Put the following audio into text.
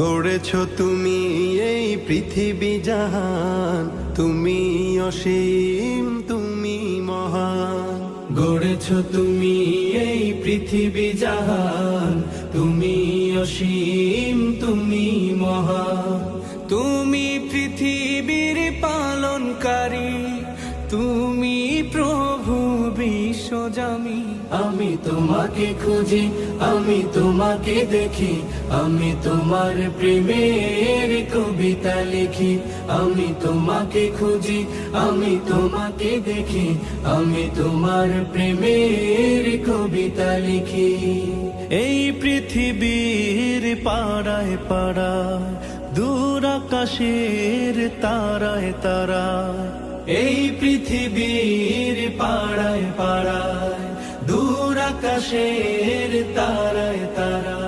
গড়েছ তুমি এই পৃথিবী জাহান, তুমি অসীম, তুমি মহান। গড়েছ তুমি এই পৃথিবী জাহান, তুমি অসীম, তুমি মহান। তুমি পৃথিবীর পালনকারী, তুমি প্রভু বিশ্বজামি। আমি তোমাকে খুঁজি, আমি তোমাকে দেখি, আমি তোমার প্রেমের কবিতা লিখি। আমি তোমাকে খুঁজি, আমি তোমাকে দেখি, আমি তোমার প্রেমের কবিতা লিখি। এই পৃথিবীর পাড়ায় পাড়ায়, দূর আকাশের তারায় তারায়, এই পৃথিবীর পাড়ায় পাড়ায়, দূর আকাশের তারায় তারায়,